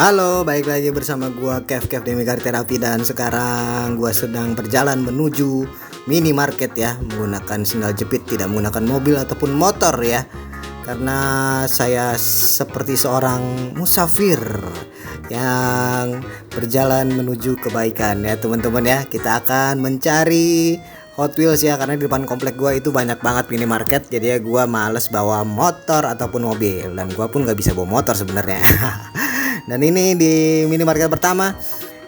Halo, balik lagi bersama gua Kev Demi Karir Terapi, dan sekarang gua sedang berjalan menuju minimarket ya, menggunakan sendal jepit, tidak menggunakan mobil ataupun motor ya. Karena saya seperti seorang musafir yang berjalan menuju kebaikan ya, teman-teman ya. Kita akan mencari Hot Wheels ya, karena di depan komplek gua itu banyak banget minimarket. Jadi ya gua males bawa motor ataupun mobil, dan gua pun nggak bisa bawa motor sebenarnya. Dan ini di minimarket pertama,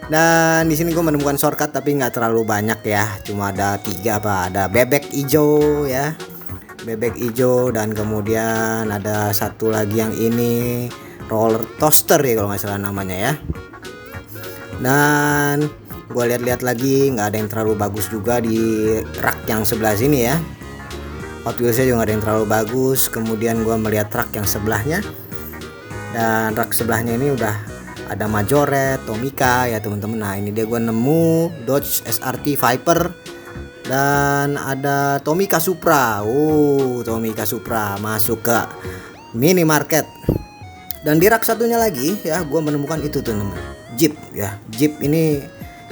dan di sini gue menemukan shortcut tapi nggak terlalu banyak ya, cuma ada 3 apa, ada bebek hijau ya, bebek hijau, dan kemudian ada satu lagi yang ini roller toaster ya kalau nggak salah namanya ya. Dan gue lihat-lihat lagi nggak ada yang terlalu bagus juga di rak yang sebelah sini ya. Hot Wheelsnya juga nggak ada yang terlalu bagus. Kemudian gue melihat rak yang sebelahnya, dan rak sebelahnya ini udah ada Majorette, Tomica ya teman-teman. Nah ini dia gue nemu Dodge SRT Viper, dan ada Tomica Supra. Tomica Supra masuk ke minimarket. Dan di rak satunya lagi ya gue menemukan itu tuh teman, Jeep ya. Jeep ini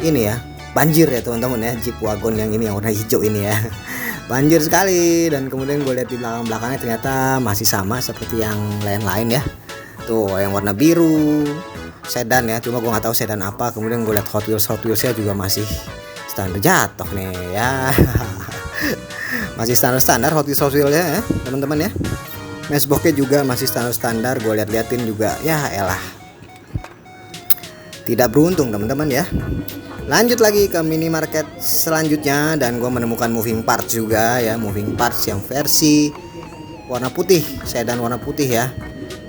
ya banjir ya teman-teman ya, Jeep wagon yang ini yang warna hijau ini ya. Banjir sekali. Dan kemudian gue lihat di belakang-belakangnya ternyata masih sama seperti yang lain-lain ya. Tuh yang warna biru sedan ya, cuma gue nggak tahu sedan apa. Kemudian gue lihat Hot Wheelsnya juga masih standar jatuh nih ya. Masih standar Hot Wheelsnya ya teman-teman ya. Matchboxnya juga masih standar. Gue liatin juga ya elah, tidak beruntung teman-teman ya. Lanjut lagi ke minimarket selanjutnya, dan gue menemukan moving parts juga ya, moving parts yang versi warna putih, sedan warna putih ya.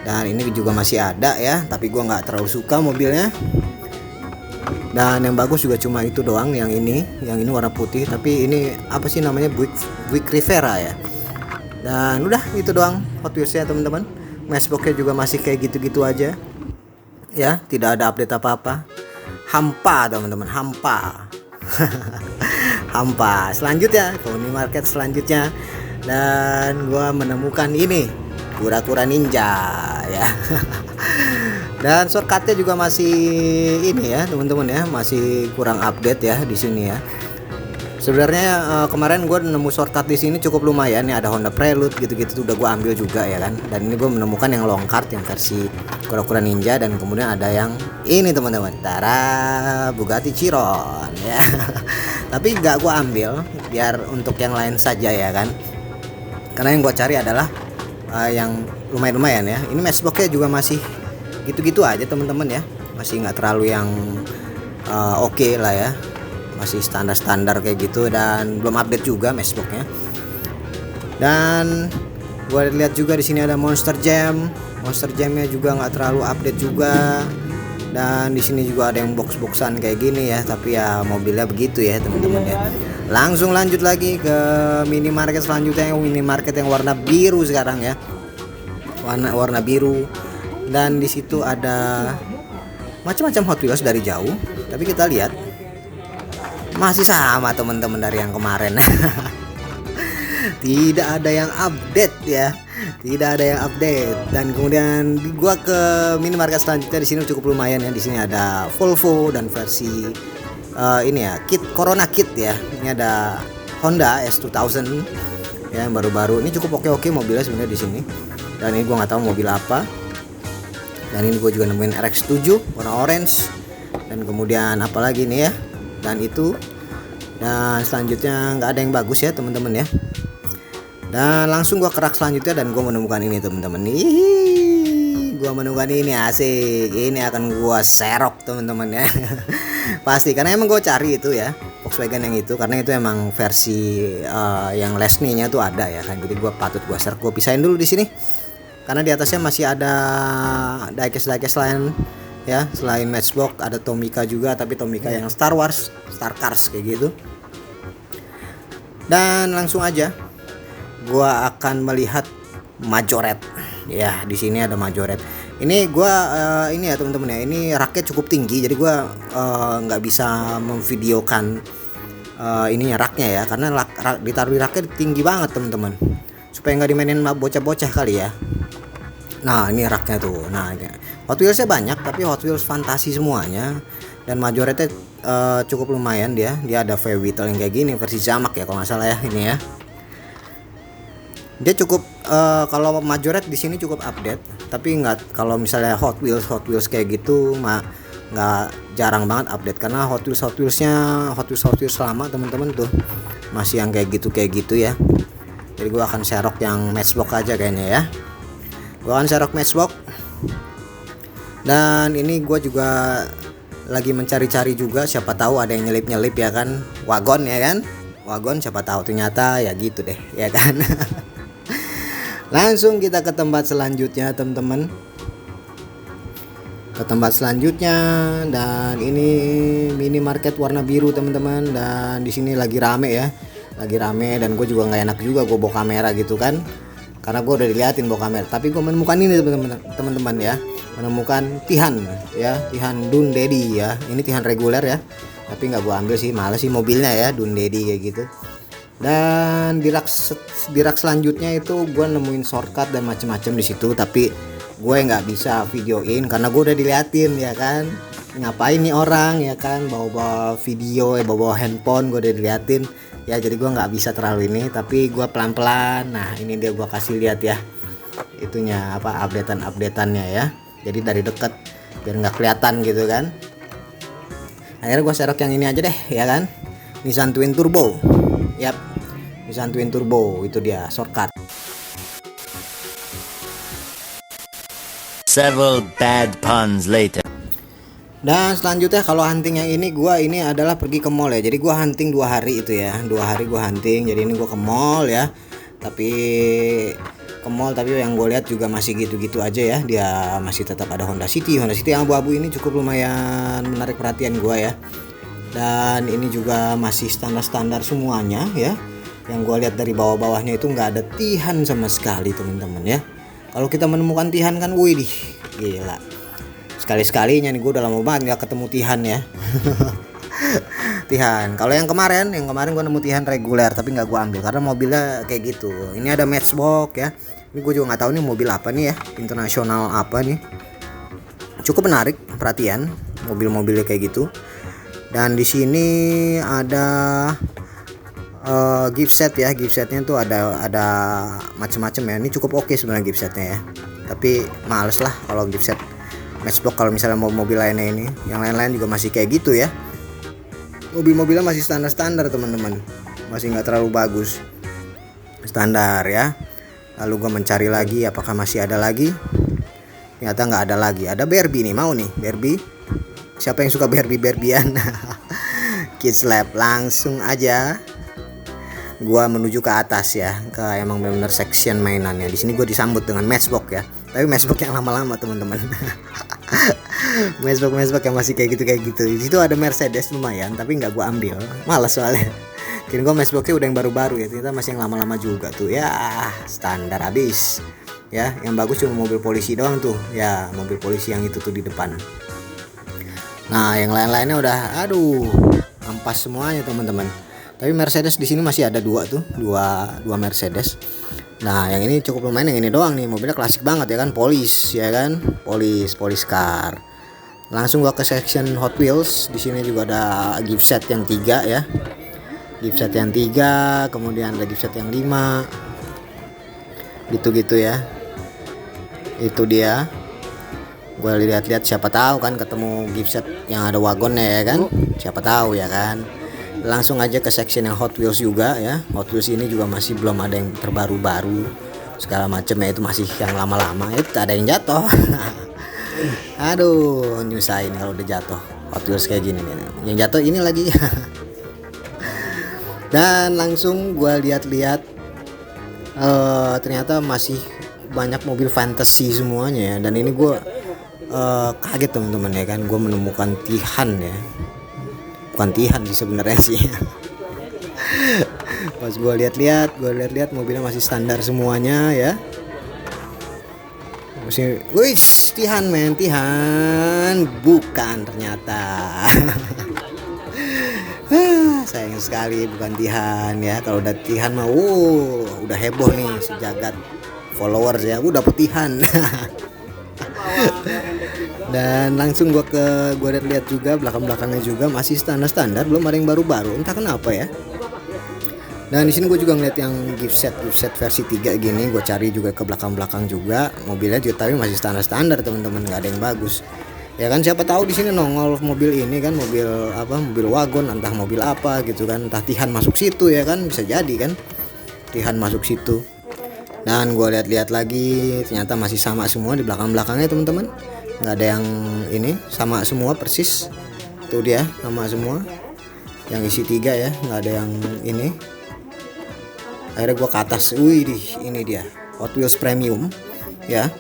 Dan ini juga masih ada ya, tapi gue nggak terlalu suka mobilnya. Dan yang bagus juga cuma itu doang, yang ini warna putih, tapi ini apa sih namanya, Buick Rivera ya. Dan udah itu doang Hot Wheels-nya teman-teman. Matchbox-nya juga masih kayak gitu-gitu aja ya, tidak ada update apa-apa. Hampa teman-teman, hampa. Hampa. Selanjutnya ke minimarket selanjutnya, dan gue menemukan ini kura-kura ninja ya. Dan shortcutnya juga masih ini ya teman-teman ya, masih kurang update ya di sini ya. Sebenarnya kemarin gue nemu shortcut di sini cukup lumayan ya, ada Honda Prelude gitu-gitu udah gue ambil juga ya kan. Dan ini gue menemukan yang long card yang versi kura-kura ninja, dan kemudian ada yang ini teman-teman, Tara Bugatti Chiron ya. Tapi nggak gue ambil, biar untuk yang lain saja ya kan. Karena yang gue cari adalah yang lumayan ya. Ini matchboxnya juga masih gitu-gitu aja teman-teman ya, masih nggak terlalu yang oke lah ya, masih standar kayak gitu, dan belum update juga matchboxnya. Dan gue lihat juga di sini ada Monster Jamnya juga nggak terlalu update juga. Dan di sini juga ada yang box-boxan kayak gini ya, tapi ya mobilnya begitu ya teman-teman ya. Langsung lanjut lagi ke minimarket selanjutnya, minimarket yang warna biru sekarang ya, warna biru. Dan di situ ada macam-macam Hot Wheels dari jauh, tapi kita lihat masih sama teman-teman dari yang kemarin. Tidak ada yang update ya, tidak ada yang update. Dan kemudian gua ke minimarket selanjutnya, di sini cukup lumayan ya. Di sini ada Volvo dan versi ini ya, Corona kit ya. Ini ada Honda S2000 ya, baru-baru. Ini cukup oke mobilnya sebenarnya di sini. Dan ini gua nggak tahu mobil apa. Dan ini gue juga nemuin RX-7 warna orange. Dan kemudian apalagi nih ya, dan itu. Dan selanjutnya nggak ada yang bagus ya teman-teman ya. Dan langsung gue kerak selanjutnya, dan gue menemukan ini teman-teman. Gue menemukan ini, asik. Ini akan gue serok teman-teman ya. Pasti, karena emang gue cari itu ya, Volkswagen yang itu, karena itu emang versi yang Lesney-nya tuh ada ya kan. Jadi gue serok. Gue pisahin dulu di sini, karena di atasnya masih ada diecast lain ya, selain Matchbox ada Tomica juga, tapi Tomica yang Star Cars kayak gitu. Dan langsung aja gua akan melihat Majorette ya. Di sini ada Majorette. Ini gua ini ya teman-teman ya, ini raknya cukup tinggi, jadi gua nggak bisa memvideokan ininya raknya ya, karena ditaruh di raknya tinggi banget teman-teman, supaya nggak dimainin bocah-bocah kali ya. Nah ini raknya tuh. Nah Hot Wheelsnya banyak tapi Hot Wheels fantasi semuanya, dan majority cukup lumayan. Dia ada V-Beetle yang kayak gini versi Zamak ya kalau nggak salah ya ini ya. Dia cukup kalau Majoret di sini cukup update, tapi nggak kalau misalnya Hot Wheels kayak gitu nggak, jarang banget update, karena Hot Wheels lama teman-teman tuh masih yang kayak gitu ya. Jadi gua akan serok yang Matchbox aja kayaknya ya. Gua akan serok Matchbox. Dan ini gua juga lagi mencari-cari juga, siapa tahu ada yang nyelip ya kan, wagon ya kan, wagon siapa tahu, ternyata ya gitu deh ya kan. Langsung kita ke tempat selanjutnya teman-teman, ke tempat selanjutnya. Dan ini minimarket warna biru teman-teman, dan di sini lagi rame ya, lagi rame. Dan gue juga nggak enak juga gue bawa kamera gitu kan, karena gue udah diliatin bawa kamera. Tapi gue menemukan ini teman-teman ya, menemukan Tihan ya, Tihan Dun Daddy ya. Ini Tihan reguler ya, tapi nggak gue ambil sih, males sih mobilnya ya, Dun Daddy kayak gitu. Dan di rak selanjutnya itu gue nemuin shortcut dan macem-macem di situ, tapi gue nggak bisa videoin karena gue udah diliatin ya kan, ngapain nih orang ya kan bawa video bawa handphone, gue udah diliatin ya, jadi gue nggak bisa terlalu ini, tapi gue pelan-pelan. Nah ini dia gue kasih lihat ya itunya apa, updateannya ya, jadi dari deket biar nggak kelihatan gitu kan. Akhirnya gue serok yang ini aja deh ya kan, Nissan Twin Turbo. Yap, Nissan Twin Turbo itu dia shortcut. Several bad puns later. Dan selanjutnya kalau hunting yang ini adalah pergi ke mall ya. Jadi gua hunting 2 hari itu ya. 2 hari gua hunting. Jadi ini gua ke mall ya. Tapi yang gue lihat juga masih gitu-gitu aja ya. Dia masih tetap ada Honda City yang abu-abu ini cukup lumayan menarik perhatian gua ya. Dan ini juga masih standar-standar semuanya ya. Yang gue lihat dari bawah-bawahnya itu nggak ada Tihan sama sekali teman-teman ya. Kalau kita menemukan Tihan kan, wih gila. Sekali-sekalinya nih, gue udah lama banget nggak ketemu Tihan ya. Tihan. Kalau yang kemarin gue nemu Tihan reguler, tapi nggak gue ambil karena mobilnya kayak gitu. Ini ada Matchbox ya. Ini gue juga nggak tahu nih mobil apa nih ya, internasional apa nih. Cukup menarik perhatian mobil-mobilnya kayak gitu. Dan di sini ada gift set ya, gift setnya tuh ada macam-macam ya. Ini cukup oke sebenarnya gift setnya ya, tapi males lah kalau gift set Matchbox kalau misalnya mau mobil lainnya ini. Yang lain-lain juga masih kayak gitu ya, mobil-mobilnya masih standar-standar teman-teman, masih nggak terlalu bagus, standar ya. Lalu gue mencari lagi apakah masih ada lagi, ternyata nggak ada lagi. Ada Barbie nih, mau nih Barbie. Siapa yang suka Barbie-Barbian? Kids Lab. Langsung aja gua menuju ke atas ya, ke emang benar-benar section mainannya. Di sini gua disambut dengan Matchbox ya, tapi Matchbox yang lama-lama teman-teman. Matchbox yang masih kayak gitu. Di situ ada Mercedes lumayan, tapi nggak gua ambil, malas soalnya. Kira gua Matchboxnya udah yang baru-baru ya, ternyata masih yang lama-lama juga tuh ya, standar habis ya. Yang bagus cuma mobil polisi doang tuh ya, mobil polisi yang itu tuh di depan. Nah yang lain-lainnya udah aduh ampas semuanya teman-teman. Tapi Mercedes di sini masih ada dua Mercedes. Nah yang ini cukup lumayan, yang ini doang nih, mobilnya klasik banget ya kan, polis ya kan, polis car. Langsung gua ke section Hot Wheels. Di sini juga ada gift set yang 3 ya, gift set yang 3, kemudian ada gift set yang 5 gitu ya. Itu dia. Gue lihat-lihat, siapa tahu kan ketemu gift set yang ada wagonnya ya kan, siapa tahu ya kan. Langsung aja ke section yang Hot Wheels juga ya. Hot Wheels ini juga masih belum ada yang terbaru-baru segala macam ya, itu masih yang lama-lama. Itu ada yang jatuh. Aduh nyusahin kalau udah jatuh Hot Wheels kayak gini nih. Yang jatuh ini lagi. Dan langsung gue lihat-lihat, ternyata masih banyak mobil fantasy semuanya ya. Dan ini gue kaget teman-teman ya kan, gue menemukan Tihan ya, bukan Tihan sih sebenarnya sih. Pas gue lihat mobilnya masih standar semuanya ya, masih, wih Tihan men, Tihan bukan ternyata. Sayang sekali bukan Tihan ya. Kalau udah Tihan mah udah heboh nih sejagat followers ya, dapet Tihan. Dan langsung gue lihat juga belakangnya juga masih standar, belum ada yang baru-baru, entah kenapa ya. Dan di sini gue juga ngeliat yang gift set versi 3 gini, gue cari juga ke belakang juga, mobilnya juga tapi masih standar teman-teman, nggak ada yang bagus. Ya kan, siapa tahu di sini nongol mobil ini kan, mobil wagon, entah mobil apa gitu kan, entah Tihan masuk situ ya kan, bisa jadi kan Tihan masuk situ. Dan gue lihat-lihat lagi, ternyata masih sama semua di belakangnya teman-teman, nggak ada yang ini, sama semua persis. Tuh dia sama semua, yang isi 3 ya, nggak ada yang ini. Akhirnya gue ke atas, wih ini dia Hot Wheels Premium ya.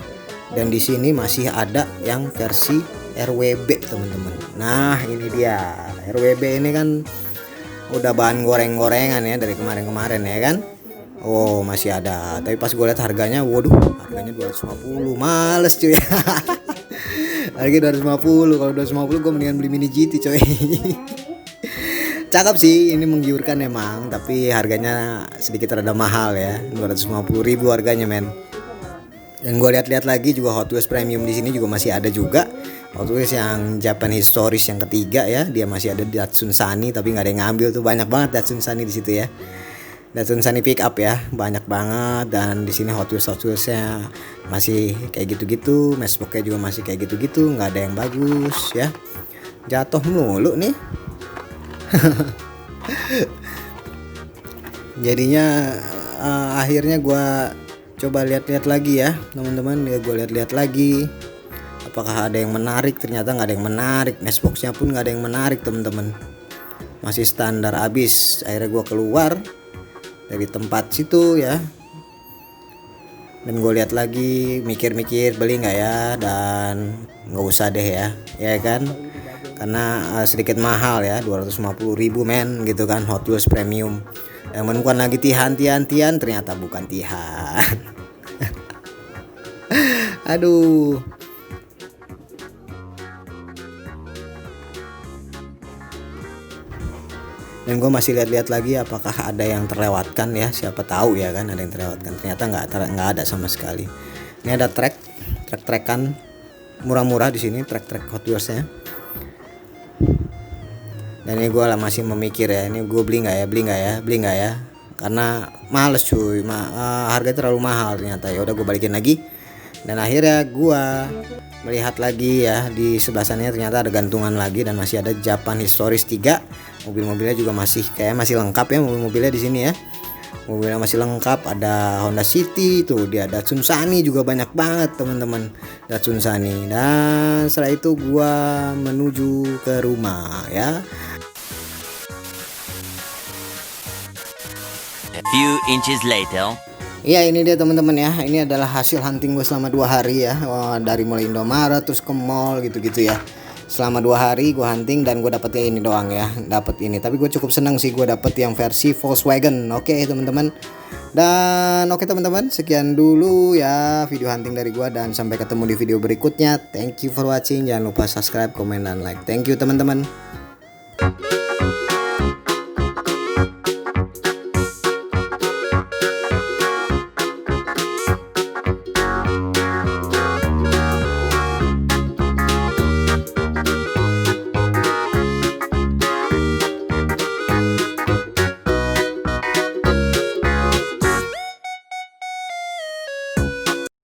Dan di sini masih ada yang versi RWB teman-teman. Nah ini dia RWB ini kan udah bahan goreng-gorengan ya dari kemarin ya kan. Oh masih ada, tapi pas gue lihat harganya, waduh harganya 250, males cuy. Harganya 250, kalau 250 gue mendingan beli mini GT coy. Cakep sih, ini menggiurkan emang, tapi harganya sedikit rada mahal ya, 250.000 harganya men. Dan gue lihat-lihat lagi juga Hot Wheels Premium di sini juga masih ada juga. Hot Wheels yang Japan Historis yang ketiga ya, dia masih ada di Datsun Sunny, tapi nggak ada yang ngambil tuh, banyak banget Datsun Sunny di situ ya. Datsun Sunny pick up ya, banyak banget. Dan di sini Hot Wheelsnya masih kayak gitu-gitu, Matchbox-nya juga masih kayak gitu-gitu, nggak ada yang bagus ya. Jatuh mulu nih. Jadinya akhirnya gue coba lihat-lihat lagi ya teman-teman, ya gue lihat-lihat lagi apakah ada yang menarik. Ternyata nggak ada yang menarik, Matchbox-nya pun nggak ada yang menarik teman-teman, masih standar abis. Akhirnya gue keluar dari tempat situ ya, dan gue lihat lagi, mikir-mikir beli nggak ya, dan nggak usah deh ya kan, karena sedikit mahal ya, 250.000 men gitu kan, Hot Wheels Premium. Yang menemukan lagi Tihan, ternyata bukan Tihan. Aduh. Dan gue masih lihat-lihat lagi apakah ada yang terlewatkan ya, siapa tahu ya kan ada yang terlewatkan. Ternyata nggak ada sama sekali. Ini ada trek-trekan murah-murah di sini, trek Hot Wheels-nya. Dan ini gue masih memikir ya, ini gue beli nggak ya, karena males cuy, harganya terlalu mahal ternyata. Ya udah gue balikin lagi. Dan akhirnya gue melihat lagi ya, di sebelah sana ternyata ada gantungan lagi, dan masih ada Japan Historis 3. Mobil-mobilnya juga masih lengkap ya, mobil-mobilnya di sini ya. Mobilnya masih lengkap, ada Honda City tuh, dia Datsun Sunny juga banyak banget teman-teman, Datsun Sunny. Dan setelah itu gua menuju ke rumah ya. A few inches later. Iya ini dia teman-teman ya, ini adalah hasil hunting gue selama 2 hari ya. Dari mulai Indomaret terus ke mall gitu-gitu ya. Selama 2 hari gue hunting dan gue dapetnya ini doang ya, dapet ini. Tapi gue cukup senang sih gue dapet yang versi Volkswagen. Oke teman-teman. Dan oke teman-teman, sekian dulu ya video hunting dari gue, dan sampai ketemu di video berikutnya. Thank you for watching. Jangan lupa subscribe, comment, dan like. Thank you teman-teman.